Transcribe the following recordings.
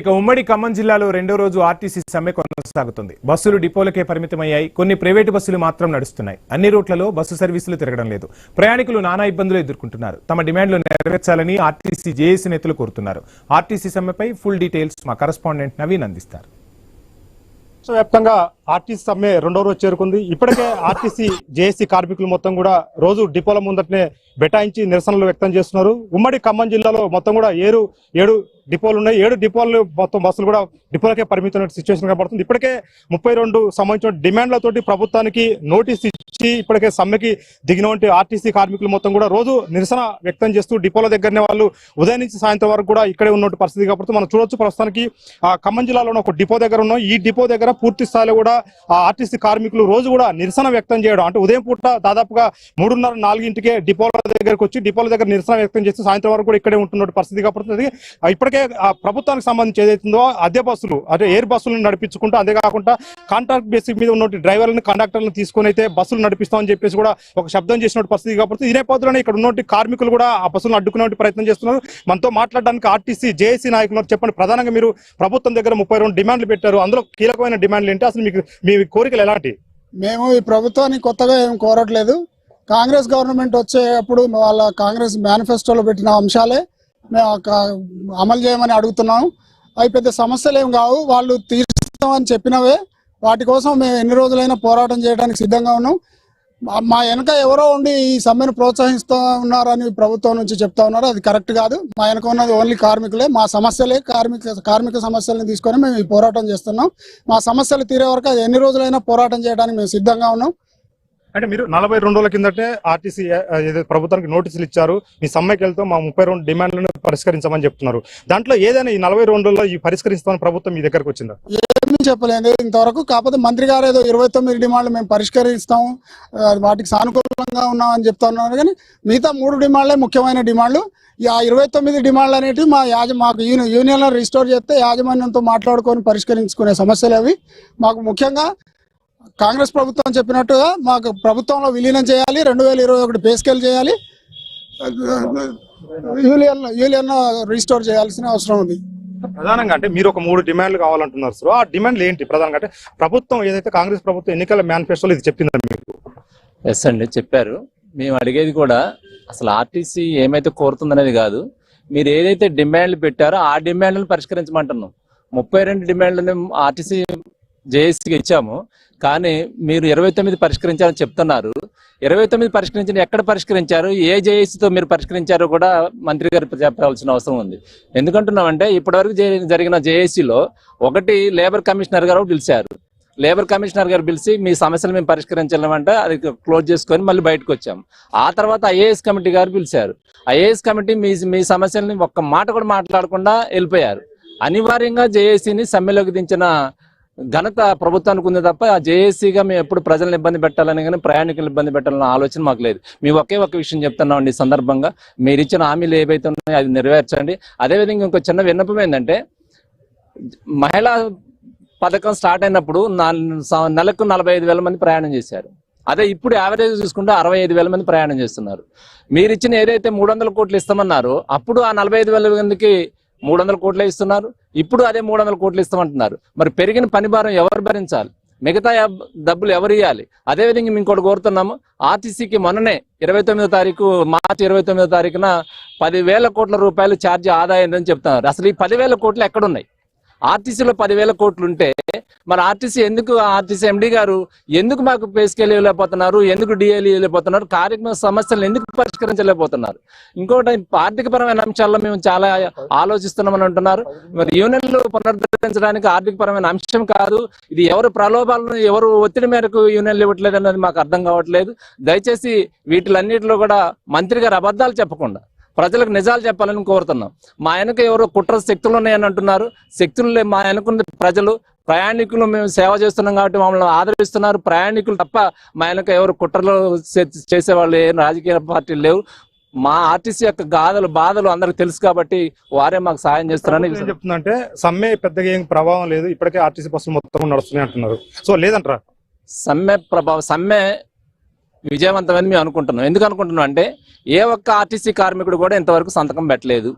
ఇక ఉమ్మడి ఖమ్మం జిల్లాలో రెండో రోజు ఆర్టీసీ సమ్మె కొనసాగుతుంది. బస్సులు డిపోలకే పరిమితమయ్యాయి. కొన్ని ప్రైవేటు బస్సులు మాత్రం నడుస్తున్నాయి. అన్ని రూట్లలో బస్సు సర్వీసులు తిరగడం లేదు. ప్రయాణికులు నానా ఇబ్బందులు ఎదుర్కొంటున్నారు. తమ డిమాండ్లు నెరవేర్చాలని ఆర్టీసీ జేఏసీ నేతలు కోరుతున్నారు. ఆర్టీసీ సమ్మెపై ఫుల్ డీటెయిల్స్ మా కరెస్పాండెంట్ నవీన్ అందిస్తారు. వ్యాప్తంగా ఆర్టీసీ సమ్మె రెండో రోజు చేరుకుంది. ఇప్పటికే ఆర్టీసీ జేఏసీ కార్మికులు మొత్తం కూడా రోజు డిపోల ముందటనే బెటాయించి నిరసనలు వ్యక్తం చేస్తున్నారు. ఉమ్మడి ఖమ్మం జిల్లాలో మొత్తం కూడా ఏడు డిపోలు ఉన్నాయి. 7 డిపోలు మొత్తం బస్సులు కూడా డిపోలకే పరిమితమైన సిచ్యువేషన్ కనబడుతుంది. ఇప్పటికే 32 సంబంధించిన డిమాండ్లతోటి ప్రభుత్వానికి నోటీస్ ఇచ్చి ఇప్పటికే సమ్మెకి దిగినటువంటి ఆర్టీసీ కార్మికులు మొత్తం కూడా రోజు నిరసన వ్యక్తం చేస్తూ డిపోల దగ్గరనే వాళ్ళు ఉదయం నుంచి సాయంత్రం వరకు కూడా ఇక్కడే ఉన్న పరిస్థితి కాబట్టి మనం చూడొచ్చు. ప్రస్తుతానికి ఖమ్మం జిల్లాలో ఒక డిపో దగ్గర ఉన్నాం. ఈ డిపో దగ్గర పూర్తి స్థాయిలో కూడా ఆర్టీసీ కార్మికులు రోజు కూడా నిరసన వ్యక్తం చేయడం, అంటే ఉదయం పూట దాదాపుగా 3:30-4 డిపోల దగ్గరకు వచ్చి డిపోల దగ్గర నిరసన వ్యక్తం చేస్తూ సాయంత్రం వరకు కూడా ఇక్కడే ఉంటున్న పరిస్థితి కాబట్టి ఇప్పటికే ప్రభుత్వానికి సంబంధించి ఏదైతుందో అదే బస్సులు అంటే ఎయిర్ బస్సులను నడిపించుకుంటూ, అంతేకాకుండా కాంట్రాక్ట్ బేసిక్ మీద ఉన్న డ్రైవర్లను కండక్టర్లను తీసుకుని అయితే బస్సులు నడిపిస్తామని చెప్పేసి కూడా ఒక శబ్దం చేసిన పరిస్థితి కాబట్టి ఈ నేపథ్యంలోనే ఇక్కడ ఉన్న కార్మికులు కూడా ఆ బస్సులను అడ్డుకునే ప్రయత్నం చేస్తున్నారు. మనతో మాట్లాడడానికి ఆర్టీసీ జేఏసీ నాయకులు చెప్పండి, ప్రధానంగా మీరు ప్రభుత్వం దగ్గర 32 డిమాండ్లు పెట్టారు. అందులో కీలకమైన డిమాండ్లు ఏంటి, అసలు మీ కోరికలు ఎలాంటి? మేము ఈ ప్రభుత్వాన్ని కొత్తగా ఏం కోరట్లేదు. కాంగ్రెస్ గవర్నమెంట్ వచ్చేటప్పుడు వాళ్ళ కాంగ్రెస్ మేనిఫెస్టోలో పెట్టిన అంశాలే మేము అమలు చేయమని అడుగుతున్నాం. అవి పెద్ద సమస్యలు ఏం కావు, వాళ్ళు తీర్చుతామని చెప్పినవే. వాటి కోసం మేము ఎన్ని రోజులైనా పోరాటం చేయడానికి సిద్ధంగా ఉన్నాం. మా వెనక ఎవరో ఉండి ఈ సమ్మెను ప్రోత్సహిస్తూ ఉన్నారని ప్రభుత్వం నుంచి చెప్తా ఉన్నారు. అది కరెక్ట్ కాదు. మా వెనక ఉన్నది ఓన్లీ కార్మికులే. మా సమస్యలే కార్మిక సమస్యలను తీసుకొని మేము ఈ పోరాటం చేస్తున్నాం. మా సమస్యలు తీరే వరకు అది ఎన్ని రోజులైనా పోరాటం చేయడానికి మేము సిద్ధంగా ఉన్నాం. అంటే మీరు 42 రోజుల కిందటే ఆర్టీసీ ప్రభుత్వానికి నోటీసులు ఇచ్చారు, మీ సమ్మెకి వెళ్తాం, మా 32 డిమాండ్లను పరిష్కరించమని చెప్తున్నారు. దాంట్లో ఏదైనా ఈ 42 రోజుల్లో ఈ పరిష్కరిస్తామని ప్రభుత్వం మీ దగ్గరకు వచ్చిందా? ఏమీ చెప్పలేదు ఇంతవరకు. కాకపోతే మంత్రి గారు ఏదో 29 డిమాండ్లు మేము పరిష్కరిస్తాము, వాటికి సానుకూలంగా ఉన్నామని చెప్తా ఉన్నారు. కానీ మిగతా 3 డిమాండ్లే ముఖ్యమైన డిమాండ్లు. ఆ 29 డిమాండ్లు అనేవి మాకు యూనియన్లో రిస్టోర్ చేస్తే యాజమాన్యంతో మాట్లాడుకొని పరిష్కరించుకునే సమస్యలు అవి. మాకు ముఖ్యంగా కాంగ్రెస్ ప్రభుత్వం చెప్పినట్టుగా మాకు ప్రభుత్వంలో విలీనం చేయాలి, 2021 పే స్కేల్ చేయాలి, యూనియన్ రిస్టోర్ చేయాల్సిన అవసరం ఉంది. ప్రధానంగా అంటే మీరు ఒక 3 డిమాండ్లు కావాలంటున్నారు సార్. ఆ డిమాండ్లు ఏంటి ప్రధానంగా? అంటే ప్రభుత్వం ఏదైతే కాంగ్రెస్ ప్రభుత్వం ఎన్నికల మేనిఫెస్టోలో ఇది చెప్పిందని మీకు? ఎస్ అండి, చెప్పారు. మేము అడిగేది కూడా అసలు ఆర్టీసీ ఏమైతే కోరుతుందనేది కాదు, మీరు ఏదైతే డిమాండ్లు పెట్టారో ఆ డిమాండ్లను పరిష్కరించమంటున్నాం. 32 డిమాండ్లను ఆర్టీసీ జేఏసీకి ఇచ్చాము, కానీ మీరు 29 పరిష్కరించారని చెప్తున్నారు. 29 పరిష్కరించిన ఎక్కడ పరిష్కరించారు, ఏ జేఏసీతో మీరు పరిష్కరించారో కూడా మంత్రి గారు చెప్పాల్సిన అవసరం ఉంది. ఎందుకంటున్నామంటే ఇప్పటివరకు జరిగిన జేఏసీలో ఒకటి లేబర్ కమిషనర్ గారు పిలిచారు. లేబర్ కమిషనర్ గారు పిలిచి మీ సమస్యలు మేము పరిష్కరించాలంటే అది క్లోజ్ చేసుకొని మళ్ళీ బయటకు వచ్చాము. ఆ తర్వాత ఐఏఎస్ కమిటీ గారు పిలిచారు. ఐఏఎస్ కమిటీ మీ సమస్యలని ఒక్క మాట కూడా మాట్లాడకుండా వెళ్ళిపోయారు. అనివార్యంగా జేఏసీని సమ్మెలోకి దించిన ఘనత ప్రభుత్వానికి ఉంది తప్ప ఆ జేఏసీగా మేము ఎప్పుడు ప్రజలను ఇబ్బంది పెట్టాలని కానీ ప్రయాణికులను ఇబ్బంది పెట్టాలన్న ఆలోచన మాకు లేదు. మేము ఒకే ఒక విషయం చెప్తున్నామండి, ఈ సందర్భంగా మీరు ఇచ్చిన హామీలు ఏవైతే ఉన్నాయో అది నెరవేర్చండి. అదేవిధంగా ఇంకో చిన్న విన్నపం ఏంటంటే, మహిళా పథకం స్టార్ట్ అయినప్పుడు నెలకు 45,000 మంది ప్రయాణం చేశారు. అదే ఇప్పుడు యావరేజ్ చూసుకుంటే 65,000 మంది ప్రయాణం చేస్తున్నారు. మీరు ఇచ్చిన ఏదైతే 300 కోట్లు ఇస్తామన్నారో అప్పుడు ఆ 45,000 మందికి 300 కోట్లే ఇస్తున్నారు, ఇప్పుడు అదే 300 కోట్లు ఇస్తామంటున్నారు. మరి పెరిగిన పని భారం ఎవరు భరించాలి, మిగతా డబ్బులు ఎవరు ఇవ్వాలి? అదేవిధంగా ఇంకోటి కోరుతున్నాము, ఆర్టీసీకి మొన్ననే మార్చి 29వ తారీఖున 10,000 కోట్ల రూపాయలు ఛార్జీ ఆదాయం అని చెప్తున్నారు. అసలు ఈ 10,000 కోట్లు ఎక్కడున్నాయి? ఆర్టీసీలో 10,000 కోట్లు ఉంటే మరి ఆర్టీసీ ఎండీ గారు ఎందుకు మాకు పే స్కేల్ ఇవ్వలేకపోతున్నారు, ఎందుకు డిఏలు ఇవ్వలేకపోతున్నారు, కార్మిక సమస్యలను ఎందుకు పరిష్కరించలేకపోతున్నారు? ఇంకోటి ఆర్థికపరమైన అంశాల్లో మేము చాలా ఆలోచిస్తున్నామని అంటున్నారు. మరి యూనియన్లు పునరుద్ధరించడానికి ఆర్థికపరమైన అంశం కాదు ఇది. ఎవరు ప్రలోభాలను ఎవరు ఒత్తిడి మేరకు యూనియన్లు ఇవ్వట్లేదు అన్నది మాకు అర్థం కావట్లేదు. దయచేసి వీటిలన్నిటిలో కూడా మంత్రి గారు అబద్ధాలు చెప్పకుండా ప్రజలకు నిజాలు చెప్పాలని కోరుతున్నాం. మా వెనక ఎవరో కుట్ర శక్తులు ఉన్నాయని అంటున్నారు. శక్తులు మా వెనకున్న ప్రజలు, ప్రయాణికులు మేము సేవ చేస్తున్నాం కాబట్టి మమ్మల్ని ఆదరిస్తున్నారు. ప్రయాణికులు తప్ప మా వెనక ఎవరు కుట్రలు చేసేవాళ్ళు ఏ రాజకీయ పార్టీలు లేవు. మా ఆర్టీసీ యొక్క బాధలు అందరికి తెలుసు కాబట్టి వారే మాకు సాయం చేస్తున్నారని చెప్తుందంటే సమ్మె పెద్దగా ఏం ప్రభావం లేదు, ఇప్పటికే ఆర్టీసీ బస్సులు మొత్తం నడుస్తున్నాయి అంటున్నారు. సో లేదంటారా? సమ్మె విజయవంతమని మేము అనుకుంటున్నాం. ఎందుకు అనుకుంటున్నాం అంటే ఏ ఒక్క ఆర్టీసీ కార్మికుడు కూడా ఇంతవరకు సంతకం పెట్టలేదు.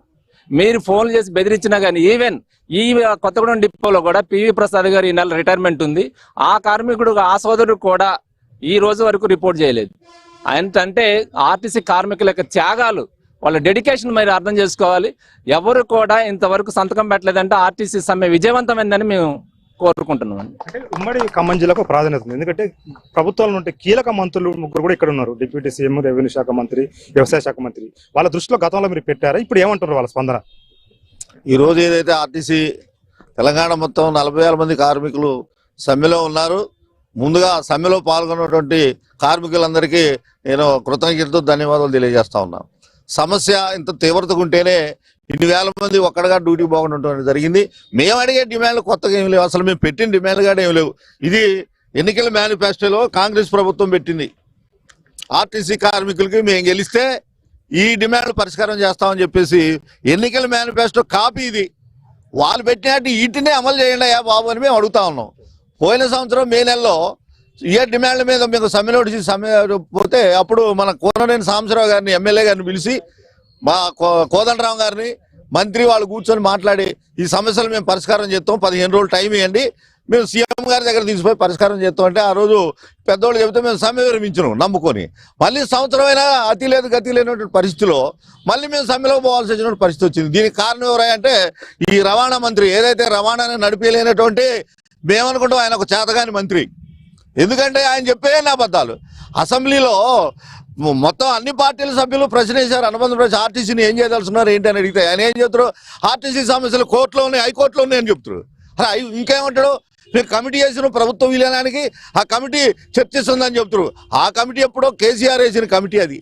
మీరు ఫోన్ చేసి బెదిరించినా కానీ ఈవెన్ ఈ కొత్తగూడెం డిపోలో కూడా పివి ప్రసాద్ గారు ఈ నెల రిటైర్మెంట్ ఉంది. ఆ కార్మికుడు ఆ సోదరుడు కూడా ఈ రోజు వరకు రిపోర్ట్ చేయలేదు. అంటే ఆర్టీసీ కార్మికుల యొక్క త్యాగాలు, వాళ్ళ డెడికేషన్ మీరు అర్థం చేసుకోవాలి. ఎవరు కూడా ఇంతవరకు సంతకం పెట్టలేదంటే ఆర్టీసీ సమ్మె విజయవంతమైందని మేము కోరుకుంటున్నాం. అంటే ఉమ్మడి ఖమ్మం జిల్లాకు ప్రాధాన్యత ఉంది. ఎందుకంటే ప్రభుత్వాల నుండి కీలక మంత్రులు ముగ్గురు కూడా ఇక్కడ ఉన్నారు. డిప్యూటీ సీఎం, రెవెన్యూ శాఖ మంత్రి, వ్యవసాయ శాఖ మంత్రి. వాళ్ళ దృష్టిలో గతంలో మీరు పెట్టారా? ఇప్పుడు ఏమంటారు వాళ్ళ స్పందన? ఈ రోజు ఏదైతే ఆర్టీసీ తెలంగాణ మొత్తం 40,000 మంది కార్మికులు సమ్మెలో ఉన్నారు. ముందుగా సమ్మెలో పాల్గొన్నటువంటి కార్మికులందరికీ నేను కృతజ్ఞతతో ధన్యవాదాలు తెలియజేస్తా ఉన్నాను. సమస్య ఇంత తీవ్రతగా ఉంటేనే ఇన్ని వేల మంది ఒక్కడగా డ్యూటీ బాగుండటం జరిగింది. మేము అడిగే డిమాండ్లు కొత్తగా ఏమి లేవు, అసలు మేము పెట్టిన డిమాండ్లు కూడా ఏమి లేవు. ఇది ఎన్నికల మేనిఫెస్టోలో కాంగ్రెస్ ప్రభుత్వం పెట్టింది. ఆర్టీసీ కార్మికులకి మేము గెలిస్తే ఈ డిమాండ్లు పరిష్కారం చేస్తామని చెప్పేసి ఎన్నికల మేనిఫెస్టో కాపీ ఇది. వాళ్ళు పెట్టినట్టు వీటినే అమలు చేయండి అయ్యా బాబు అని మేము అడుగుతా ఉన్నాం. పోయిన సంవత్సరం మే నెలలో ఏ డిమాండ్ల మీద మేము సమ్మె నోటీసు సమ్మె పోతే అప్పుడు మన కోననేని సాంబశివరావు గారిని, ఎమ్మెల్యే గారిని పిలిచి మా కోదండరాం గారిని, మంత్రి వాళ్ళు కూర్చొని మాట్లాడి ఈ సమస్యలు మేము పరిష్కారం చేస్తాం, 15 రోజులు టైం ఇవ్వండి, మేము సీఎం గారి దగ్గర తీసుకుపోయి పరిష్కారం చేస్తాం అంటే ఆ రోజు పెద్దోళ్ళు చెబితే మేము సమ్మె విరమించినాం నమ్ముకొని. మళ్ళీ సంవత్సరం అయినా అతి లేదు గతి లేనటువంటి పరిస్థితిలో మళ్ళీ మేము సమ్మెలో పోవాల్సి వచ్చిన పరిస్థితి వచ్చింది. దీనికి కారణం ఎవరంటే ఈ రవాణా మంత్రి ఏదైతే రవాణాని నడిపేయలేనటువంటి మేమనుకుంటాం ఆయన ఒక చేతగాని మంత్రి. ఎందుకంటే ఆయన చెప్పేది అబద్ధాలు. అసెంబ్లీలో మొత్తం అన్ని పార్టీల సభ్యులు ప్రశ్నించారు, అనుబంధ ప్రశ్న ఆర్టీసీని ఏం చేయదలుచున్నారు ఏంటి అని అడిగితే ఆయన ఏం చెప్తారు, ఆర్టీసీ సమస్యలు కోర్టులో ఉన్నాయి, హైకోర్టులో ఉన్నాయని చెప్తారు. ఇంకేమంటాడు, మీరు కమిటీ చేసిన ప్రభుత్వ విలీనానికి ఆ కమిటీ చర్చిస్తుందని చెప్తారు. ఆ కమిటీ ఎప్పుడో కేసీఆర్ వేసిన కమిటీ అది.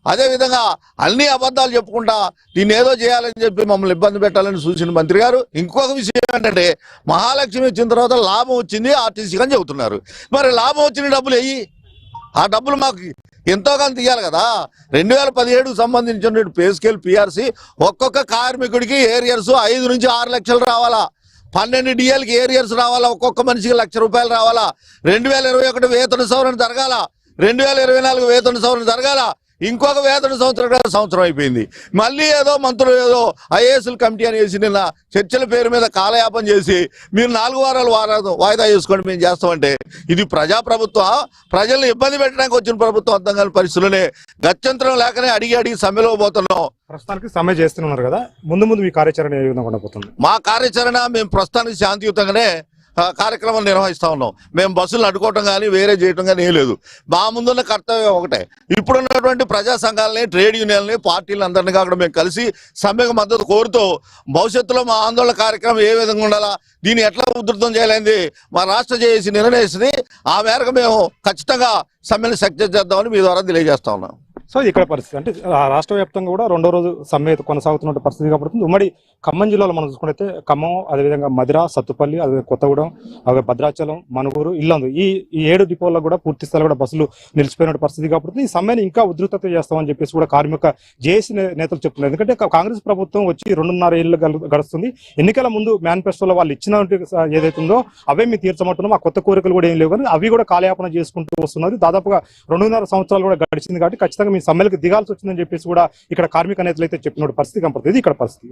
అదేవిధంగా అన్ని అబద్ధాలు చెప్పుకుంటా దీన్ని ఏదో చేయాలని చెప్పి మమ్మల్ని ఇబ్బంది పెట్టాలని సూచించిన మంత్రి గారు. ఇంకొక విషయం ఏంటంటే మహాలక్ష్మి వచ్చిన తర్వాత లాభం వచ్చింది ఆర్టీసీకి అని చెబుతున్నారు. మరి లాభం వచ్చిన డబ్బులు వెయ్యి, ఆ డబ్బులు మాకు ఎంతో కొంత ఇవ్వాలి కదా. 2017కు సంబంధించిన పే స్కేల్ పిఆర్సీ ఒక్కొక్క కార్మికుడికి ఏరియర్స్ 5 నుంచి 6 లక్షలు రావాలా, 12 డిఎల్కి ఏరియర్స్ రావాలా, ఒక్కొక్క మనిషికి ₹1,00,000 రావాలా, 2021 వేతన సవరణ జరగాల, 2024 వేతన సవరణ జరగాల, ఇంకొక వేతన సంవత్సరం అయిపోయింది. మళ్ళీ ఏదో మంత్రులు ఏదో ఐఏఎస్ఎల్ కమిటీ అని వేసి నిన్న చర్చల పేరు మీద కాలయాపన చేసి మీరు 4 వారాలు వాయిదా చేసుకోండి మేము చేస్తామంటే ఇది ప్రజాప్రభుత్వం, ప్రజల్ని ఇబ్బంది పెట్టడానికి వచ్చిన ప్రభుత్వం అర్థం కాని పరిస్థితుల్లోనే గత్యంతరం లేకనే అడిగి సమ్మెలో పోతున్నాం. ప్రస్తుతానికి సమ్మె చేస్తున్నారు కదా, ముందు మీ కార్యాచరణ ఏ విధంగా ఉండబోతుంది? మా కార్యాచరణ మేము ప్రస్తుతానికి శాంతియుతంగానే కార్యక్రమాలు నిర్వహిస్తా ఉన్నాం. మేము బస్సులు అడ్డుకోవటం కానీ వేరే చేయటం కానీ ఏం లేదు. మా ముందున్న కర్తవ్యం ఒకటే, ఇప్పుడున్నటువంటి ప్రజా సంఘాలని, ట్రేడ్ యూనియన్ని, పార్టీలను అందరినీ కాకుండా మేము కలిసి సమ్మెకు మద్దతు కోరుతూ భవిష్యత్తులో మా ఆందోళన కార్యక్రమం ఏ విధంగా ఉండాలా, దీన్ని ఎట్లా ఉధృతం చేయాలని మా రాష్ట్ర జేఏసీ నిర్ణయిస్తుంది. ఆ మేరకు మేము ఖచ్చితంగా సమ్మెను సక్సెస్ చేద్దామని మీ ద్వారా తెలియజేస్తా ఉన్నాం. సో ఇక్కడ పరిస్థితి అంటే రాష్ట్ర వ్యాప్తంగా కూడా 2వ రోజు సమ్మె కొనసాగుతున్న పరిస్థితి కాబట్టి ఉమ్మడి ఖమ్మం జిల్లాలో మనం చూసుకుంటే ఖమ్మం, అదేవిధంగా మధిర, సత్తుపల్లి, అదే కొత్తగూడెం, అదే భద్రాచలం, మనుగూరు, ఇల్లందు ఈ 7 డిపోల్లో కూడా పూర్తి స్థాయిలో కూడా బస్సులు నిలిచిపోయిన పరిస్థితి కాబట్టి ఈ సమ్మెను ఇంకా ఉధృత చేస్తామని చెప్పేసి కూడా కార్మిక జేఏసీ నేతలు చెప్తున్నారు. ఎందుకంటే కాంగ్రెస్ ప్రభుత్వం వచ్చి 2.5 ఏళ్ళు గడుస్తుంది. ఎన్నికల ముందు మేనిఫెస్టోలో వాళ్ళు ఇచ్చిన ఏదైతే ఉందో అవే మేము తీర్చమంటున్నాం, ఆ కొత్త కోరికలు కూడా ఏం లేవు కానీ అవి కూడా కాలయాపన చేసుకుంటూ వస్తున్నారు. దాదాపుగా 2.5 సంవత్సరాలు కూడా గడిచింది కాబట్టి ఖచ్చితంగా మీ సమ్మెలకు దిగాల్సి వచ్చిందని చెప్పేసి కూడా ఇక్కడ కార్మిక నేతలు అయితే చెప్పిన పరిస్థితి కనపడుతుంది. ఇక్కడ పరిస్థితి